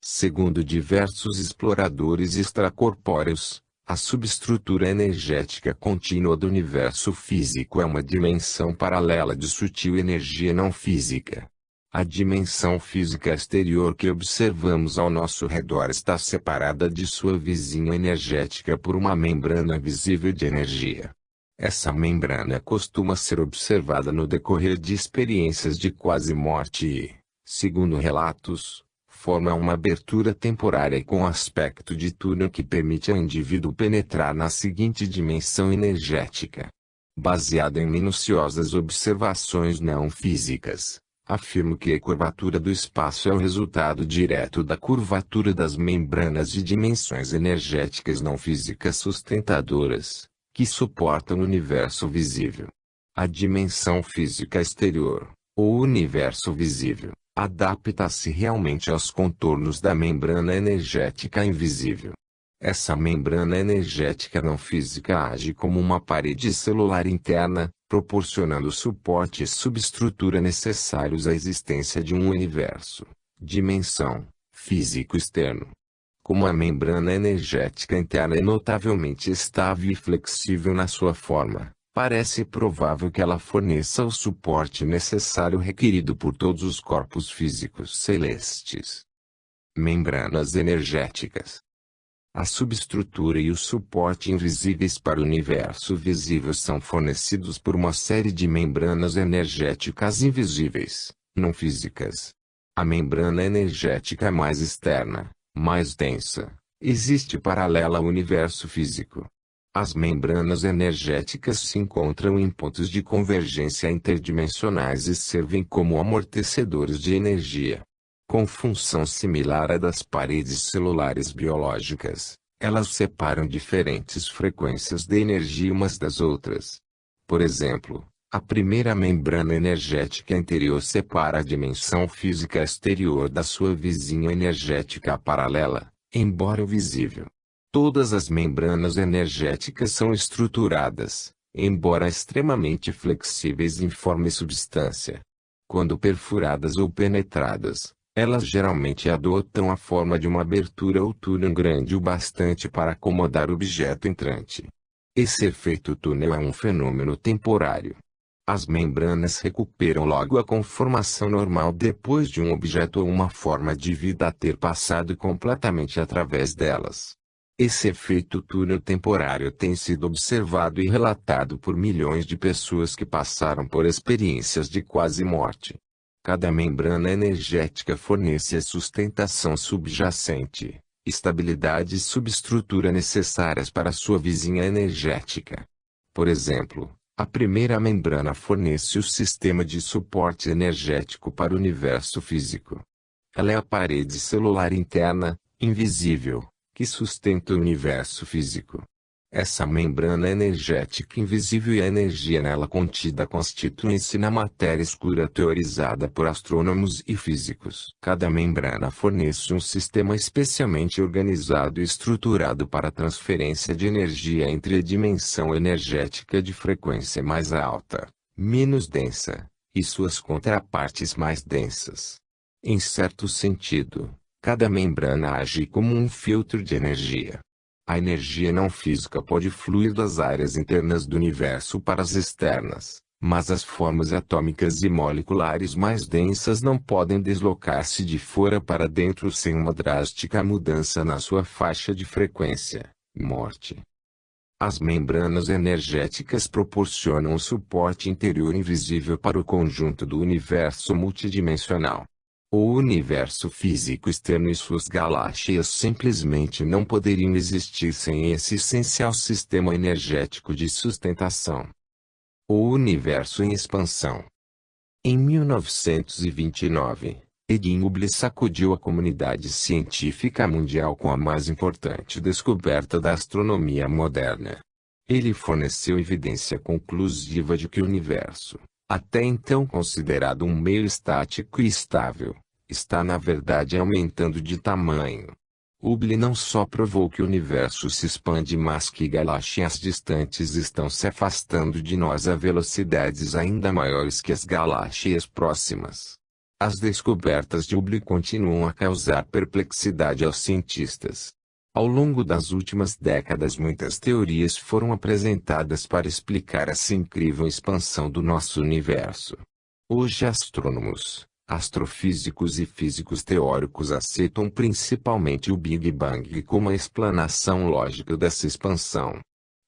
Segundo diversos exploradores extracorpóreos, a subestrutura energética contínua do universo físico é uma dimensão paralela de sutil energia não física. A dimensão física exterior que observamos ao nosso redor está separada de sua vizinha energética por uma membrana visível de energia. Essa membrana costuma ser observada no decorrer de experiências de quase morte e, segundo relatos, forma uma abertura temporária com aspecto de túnel que permite ao indivíduo penetrar na seguinte dimensão energética. Baseado em minuciosas observações não físicas, afirmo que a curvatura do espaço é o resultado direto da curvatura das membranas de dimensões energéticas não físicas sustentadoras, que suportam o universo visível. A dimensão física exterior, ou universo visível, adapta-se realmente aos contornos da membrana energética invisível. Essa membrana energética não física age como uma parede celular interna, proporcionando suporte e subestrutura necessários à existência de um universo, dimensão, físico externo. Como a membrana energética interna é notavelmente estável e flexível na sua forma, parece provável que ela forneça o suporte necessário requerido por todos os corpos físicos celestes. Membranas energéticas. A subestrutura e o suporte invisíveis para o universo visível são fornecidos por uma série de membranas energéticas invisíveis, não físicas. A membrana energética mais externa, mais densa, existe paralela ao universo físico. As membranas energéticas se encontram em pontos de convergência interdimensionais e servem como amortecedores de energia. Com função similar à das paredes celulares biológicas, elas separam diferentes frequências de energia umas das outras. Por exemplo, a primeira membrana energética interior separa a dimensão física exterior da sua vizinha energética paralela, embora visível. Todas as membranas energéticas são estruturadas, embora extremamente flexíveis em forma e substância. Quando perfuradas ou penetradas, elas geralmente adotam a forma de uma abertura ou túnel grande o bastante para acomodar o objeto entrante. Esse efeito túnel é um fenômeno temporário. As membranas recuperam logo a conformação normal depois de um objeto ou uma forma de vida ter passado completamente através delas. Esse efeito túnel temporário tem sido observado e relatado por milhões de pessoas que passaram por experiências de quase morte. Cada membrana energética fornece a sustentação subjacente, estabilidade e subestrutura necessárias para sua vizinha energética. Por exemplo, a primeira membrana fornece o sistema de suporte energético para o universo físico. Ela é a parede celular interna, invisível, que sustenta o universo físico. Essa membrana energética invisível e a energia nela contida constituem-se na matéria escura teorizada por astrônomos e físicos. Cada membrana fornece um sistema especialmente organizado e estruturado para a transferência de energia entre a dimensão energética de frequência mais alta, menos densa, e suas contrapartes mais densas. Em certo sentido, cada membrana age como um filtro de energia. A energia não física pode fluir das áreas internas do universo para as externas, mas as formas atômicas e moleculares mais densas não podem deslocar-se de fora para dentro sem uma drástica mudança na sua faixa de frequência, morte. As membranas energéticas proporcionam o suporte interior invisível para o conjunto do universo multidimensional. O universo físico externo e suas galáxias simplesmente não poderiam existir sem esse essencial sistema energético de sustentação. O universo em expansão. Em 1929, Edwin Hubble sacudiu a comunidade científica mundial com a mais importante descoberta da astronomia moderna. Ele forneceu evidência conclusiva de que o universo, até então considerado um meio estático e estável, está na verdade aumentando de tamanho. Hubble não só provou que o universo se expande, mas que galáxias distantes estão se afastando de nós a velocidades ainda maiores que as galáxias próximas. As descobertas de Hubble continuam a causar perplexidade aos cientistas. Ao longo das últimas décadas, muitas teorias foram apresentadas para explicar essa incrível expansão do nosso universo. Hoje, astrônomos, astrofísicos e físicos teóricos aceitam principalmente o Big Bang como a explanação lógica dessa expansão.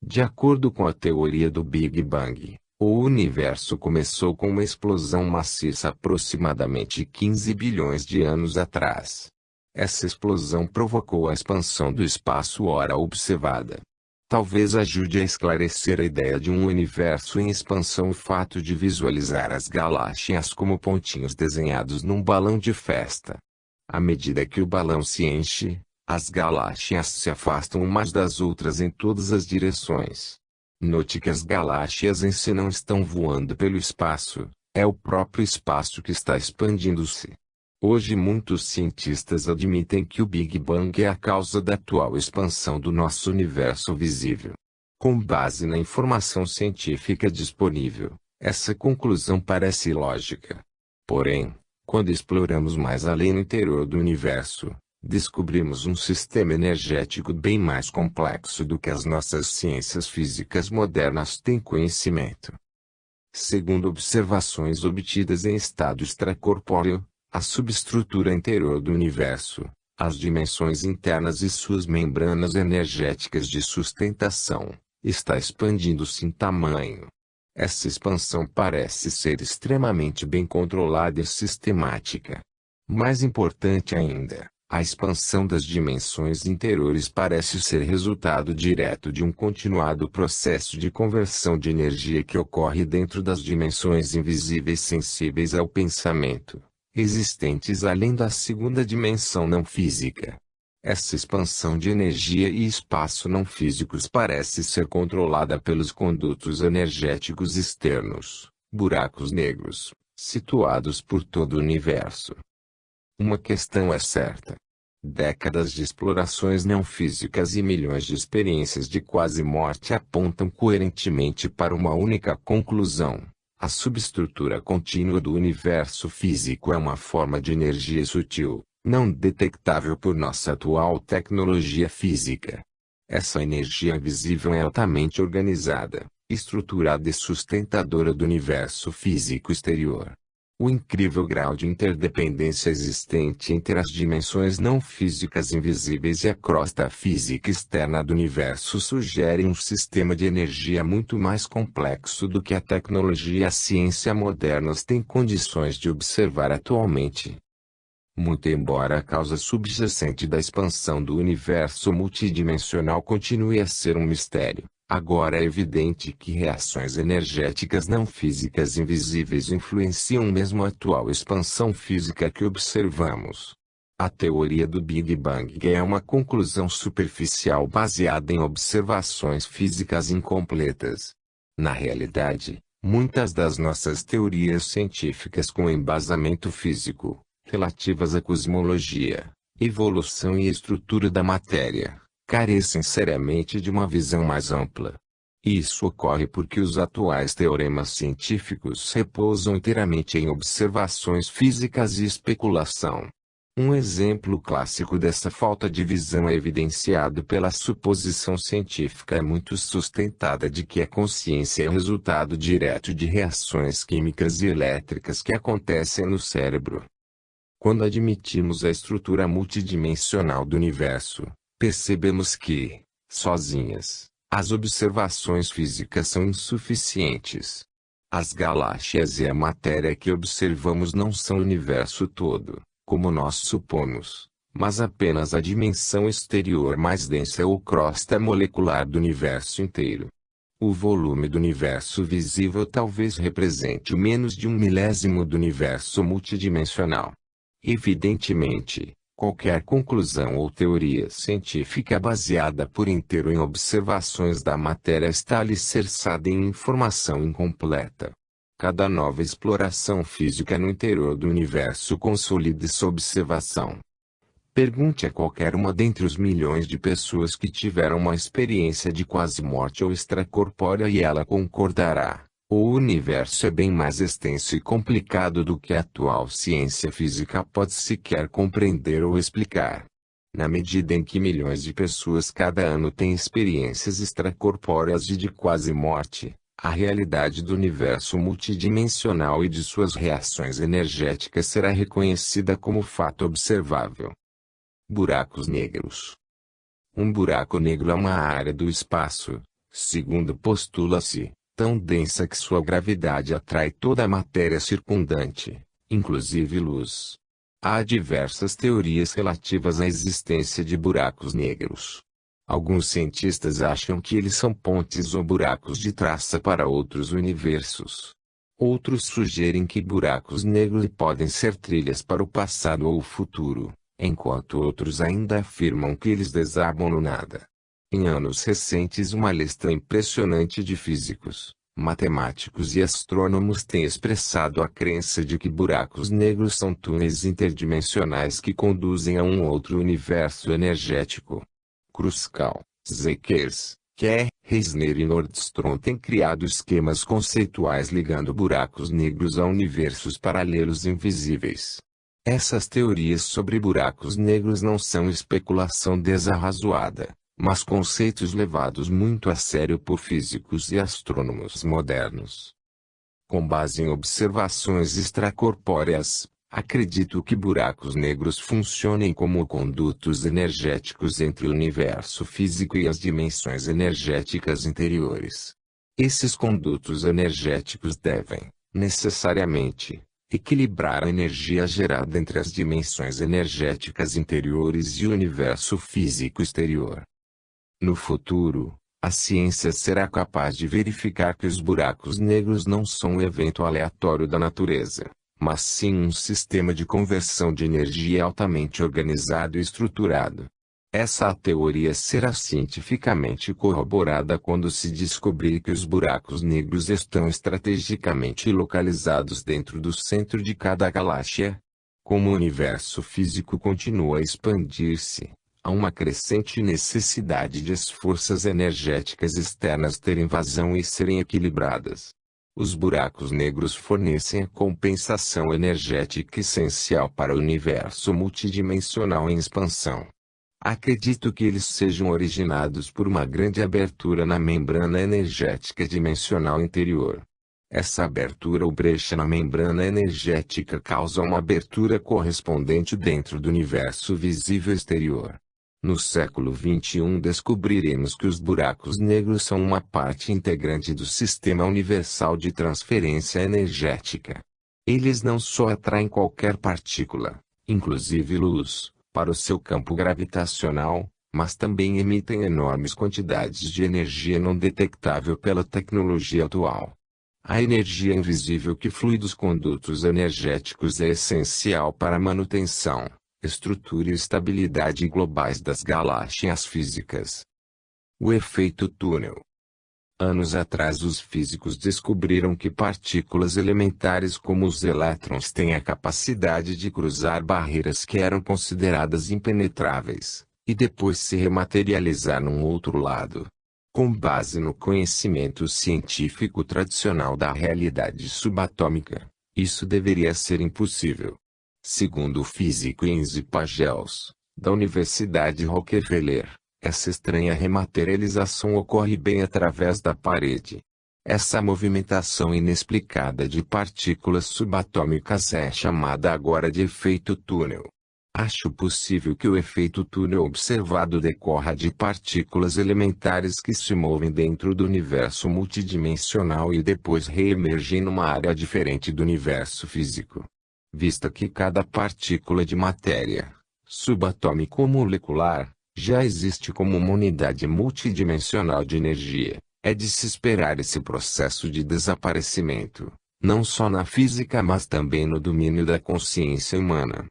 De acordo com a teoria do Big Bang, o universo começou com uma explosão maciça aproximadamente 15 bilhões de anos atrás. Essa explosão provocou a expansão do espaço ora observada. Talvez ajude a esclarecer a ideia de um universo em expansão o fato de visualizar as galáxias como pontinhos desenhados num balão de festa. À medida que o balão se enche, as galáxias se afastam umas das outras em todas as direções. Note que as galáxias em si não estão voando pelo espaço, é o próprio espaço que está expandindo-se. Hoje muitos cientistas admitem que o Big Bang é a causa da atual expansão do nosso universo visível. Com base na informação científica disponível, essa conclusão parece lógica. Porém, quando exploramos mais além no interior do universo, descobrimos um sistema energético bem mais complexo do que as nossas ciências físicas modernas têm conhecimento. Segundo observações obtidas em estado extracorpóreo, a subestrutura interior do universo, as dimensões internas e suas membranas energéticas de sustentação, está expandindo-se em tamanho. Essa expansão parece ser extremamente bem controlada e sistemática. Mais importante ainda, a expansão das dimensões interiores parece ser resultado direto de um continuado processo de conversão de energia que ocorre dentro das dimensões invisíveis sensíveis ao pensamento, existentes além da segunda dimensão não física. Essa expansão de energia e espaço não físicos parece ser controlada pelos condutos energéticos externos, buracos negros, situados por todo o universo. Uma questão é certa. Décadas de explorações não físicas e milhões de experiências de quase morte apontam coerentemente para uma única conclusão. A subestrutura contínua do universo físico é uma forma de energia sutil, não detectável por nossa atual tecnologia física. Essa energia invisível é altamente organizada, estruturada e sustentadora do universo físico exterior. O incrível grau de interdependência existente entre as dimensões não físicas invisíveis e a crosta física externa do universo sugere um sistema de energia muito mais complexo do que a tecnologia e a ciência modernas têm condições de observar atualmente. Muito embora a causa subjacente da expansão do universo multidimensional continue a ser um mistério, agora é evidente que reações energéticas não físicas invisíveis influenciam mesmo a atual expansão física que observamos. A teoria do Big Bang é uma conclusão superficial baseada em observações físicas incompletas. Na realidade, muitas das nossas teorias científicas com embasamento físico, relativas à cosmologia, evolução e estrutura da matéria, carecem seriamente de uma visão mais ampla. Isso ocorre porque os atuais teoremas científicos repousam inteiramente em observações físicas e especulação. Um exemplo clássico dessa falta de visão é evidenciado pela suposição científica muito sustentada de que a consciência é o resultado direto de reações químicas e elétricas que acontecem no cérebro. Quando admitimos a estrutura multidimensional do universo, percebemos que, sozinhas, as observações físicas são insuficientes. As galáxias e a matéria que observamos não são o universo todo, como nós supomos, mas apenas a dimensão exterior mais densa ou crosta molecular do universo inteiro. O volume do universo visível talvez represente o menos de 1/1000 do universo multidimensional. Evidentemente, qualquer conclusão ou teoria científica baseada por inteiro em observações da matéria está alicerçada em informação incompleta. Cada nova exploração física no interior do universo consolida essa observação. Pergunte a qualquer uma dentre os milhões de pessoas que tiveram uma experiência de quase morte ou extracorpórea e ela concordará: o universo é bem mais extenso e complicado do que a atual ciência física pode sequer compreender ou explicar. Na medida em que milhões de pessoas cada ano têm experiências extracorpóreas e de quase morte, a realidade do universo multidimensional e de suas reações energéticas será reconhecida como fato observável. Buracos negros. Um buraco negro é uma área do espaço, segundo postula-se, tão densa que sua gravidade atrai toda a matéria circundante, inclusive luz. Há diversas teorias relativas à existência de buracos negros. Alguns cientistas acham que eles são pontes ou buracos de traça para outros universos. Outros sugerem que buracos negros podem ser trilhas para o passado ou o futuro, enquanto outros ainda afirmam que eles desabam no nada. Em anos recentes, uma lista impressionante de físicos, matemáticos e astrônomos tem expressado a crença de que buracos negros são túneis interdimensionais que conduzem a um outro universo energético. Kruskal, Zekers, Kerr, Reisner e Nordstrom têm criado esquemas conceituais ligando buracos negros a universos paralelos invisíveis. Essas teorias sobre buracos negros não são especulação desarrazoada, mas conceitos levados muito a sério por físicos e astrônomos modernos. Com base em observações extracorpóreas, acredito que buracos negros funcionem como condutos energéticos entre o universo físico e as dimensões energéticas interiores. Esses condutos energéticos devem, necessariamente, equilibrar a energia gerada entre as dimensões energéticas interiores e o universo físico exterior. No futuro, a ciência será capaz de verificar que os buracos negros não são um evento aleatório da natureza, mas sim um sistema de conversão de energia altamente organizado e estruturado. Essa teoria será cientificamente corroborada quando se descobrir que os buracos negros estão estrategicamente localizados dentro do centro de cada galáxia. Como o universo físico continua a expandir-se, há uma crescente necessidade de as forças energéticas externas terem vazão e serem equilibradas. Os buracos negros fornecem a compensação energética essencial para o universo multidimensional em expansão. Acredito que eles sejam originados por uma grande abertura na membrana energética dimensional interior. Essa abertura ou brecha na membrana energética causa uma abertura correspondente dentro do universo visível exterior. No século XXI descobriremos que os buracos negros são uma parte integrante do sistema universal de transferência energética. Eles não só atraem qualquer partícula, inclusive luz, para o seu campo gravitacional, mas também emitem enormes quantidades de energia não detectável pela tecnologia atual. A energia invisível que flui dos condutos energéticos é essencial para a manutenção, estrutura e estabilidade globais das galáxias físicas. O efeito túnel. Anos atrás os físicos descobriram que partículas elementares como os elétrons têm a capacidade de cruzar barreiras que eram consideradas impenetráveis, e depois se rematerializar num outro lado. Com base no conhecimento científico tradicional da realidade subatômica, isso deveria ser impossível. Segundo o físico Enzi Pagels, da Universidade Rockefeller, essa estranha rematerialização ocorre bem através da parede. Essa movimentação inexplicada de partículas subatômicas é chamada agora de efeito túnel. Acho possível que o efeito túnel observado decorra de partículas elementares que se movem dentro do universo multidimensional e depois reemergem numa área diferente do universo físico. Vista que cada partícula de matéria, subatômica ou molecular, já existe como uma unidade multidimensional de energia, é de se esperar esse processo de desaparecimento, não só na física mas também no domínio da consciência humana.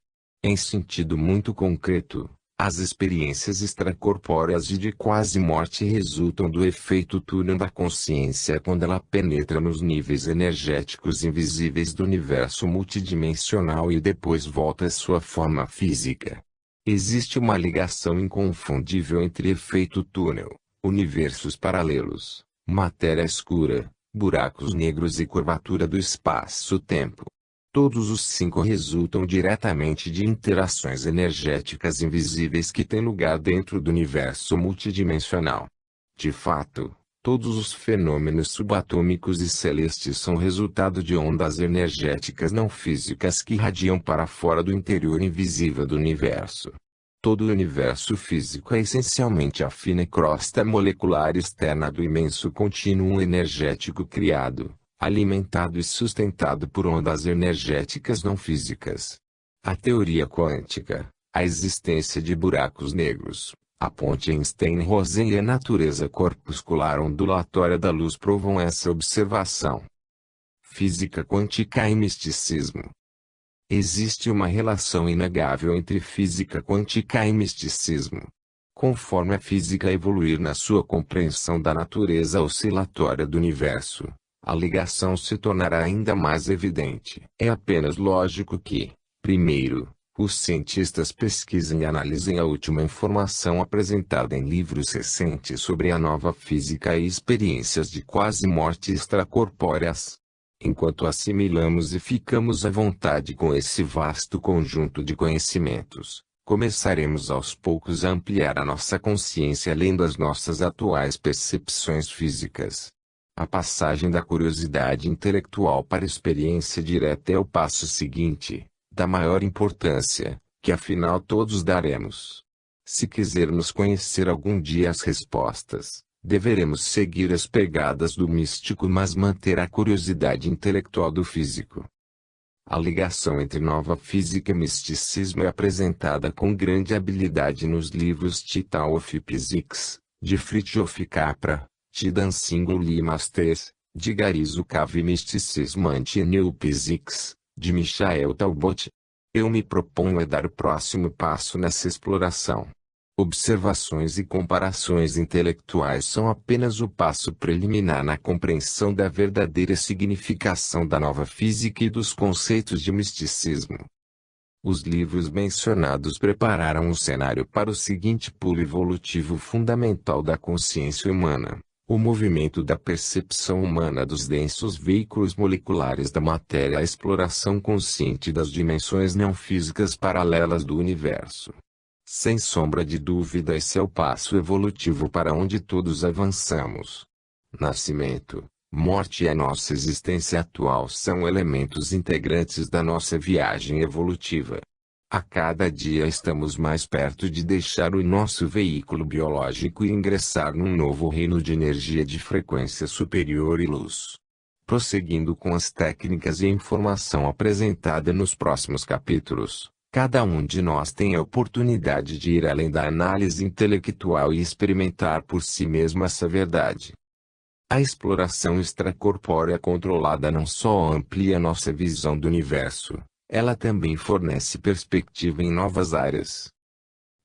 Em sentido muito concreto, as experiências extracorpóreas e de quase morte resultam do efeito túnel da consciência quando ela penetra nos níveis energéticos invisíveis do universo multidimensional e depois volta à sua forma física. Existe uma ligação inconfundível entre efeito túnel, universos paralelos, matéria escura, buracos negros e curvatura do espaço-tempo. Todos os 5 resultam diretamente de interações energéticas invisíveis que têm lugar dentro do universo multidimensional. De fato, todos os fenômenos subatômicos e celestes são resultado de ondas energéticas não físicas que irradiam para fora do interior invisível do universo. Todo o universo físico é essencialmente a fina crosta molecular externa do imenso contínuo energético criado, alimentado e sustentado por ondas energéticas não físicas. A teoria quântica, a existência de buracos negros, a ponte Einstein-Rosen e a natureza corpuscular ondulatória da luz provam essa observação. Física quântica e misticismo. Existe uma relação inegável entre física quântica e misticismo. Conforme a física evoluir na sua compreensão da natureza oscilatória do universo, a ligação se tornará ainda mais evidente. É apenas lógico que, primeiro, os cientistas pesquisem e analisem a última informação apresentada em livros recentes sobre a nova física e experiências de quase morte extracorpóreas. Enquanto assimilamos e ficamos à vontade com esse vasto conjunto de conhecimentos, começaremos aos poucos a ampliar a nossa consciência além das nossas atuais percepções físicas. A passagem da curiosidade intelectual para a experiência direta é o passo seguinte, da maior importância, que afinal todos daremos. Se quisermos conhecer algum dia as respostas, deveremos seguir as pegadas do místico mas manter a curiosidade intelectual do físico. A ligação entre nova física e misticismo é apresentada com grande habilidade nos livros Titan of Physics, de Fritjof Capra, The Dancing Masters, de Gary Zukav e Mysticism and New Physics, de Michael Talbot. Eu me proponho a dar o próximo passo nessa exploração. Observações e comparações intelectuais são apenas o passo preliminar na compreensão da verdadeira significação da nova física e dos conceitos de misticismo. Os livros mencionados prepararam o cenário para o seguinte pulo evolutivo fundamental da consciência humana: o movimento da percepção humana dos densos veículos moleculares da matéria à exploração consciente das dimensões não físicas paralelas do universo. Sem sombra de dúvida, esse é o passo evolutivo para onde todos avançamos. Nascimento, morte e a nossa existência atual são elementos integrantes da nossa viagem evolutiva. A cada dia estamos mais perto de deixar o nosso veículo biológico e ingressar num novo reino de energia de frequência superior e luz. Prosseguindo com as técnicas e informação apresentada nos próximos capítulos, cada um de nós tem a oportunidade de ir além da análise intelectual e experimentar por si mesmo essa verdade. A exploração extracorpórea controlada não só amplia nossa visão do universo, ela também fornece perspectiva em novas áreas.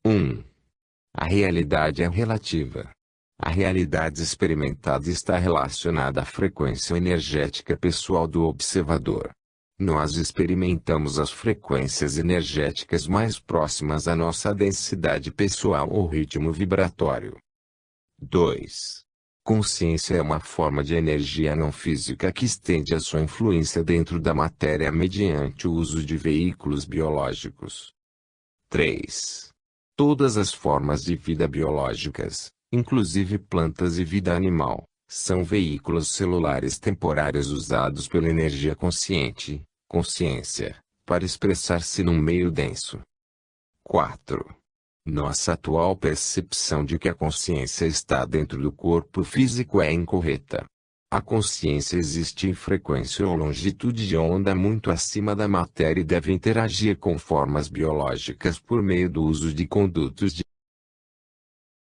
1. A realidade é relativa. A realidade experimentada está relacionada à frequência energética pessoal do observador. Nós experimentamos as frequências energéticas mais próximas à nossa densidade pessoal ou ritmo vibratório. 2. Consciência é uma forma de energia não física que estende a sua influência dentro da matéria mediante o uso de veículos biológicos. 3. Todas as formas de vida biológicas, inclusive plantas e vida animal, são veículos celulares temporários usados pela energia consciente, consciência, para expressar-se num meio denso. 4. Nossa atual percepção de que a consciência está dentro do corpo físico é incorreta. A consciência existe em frequência ou longitude de onda muito acima da matéria e deve interagir com formas biológicas por meio do uso de condutos de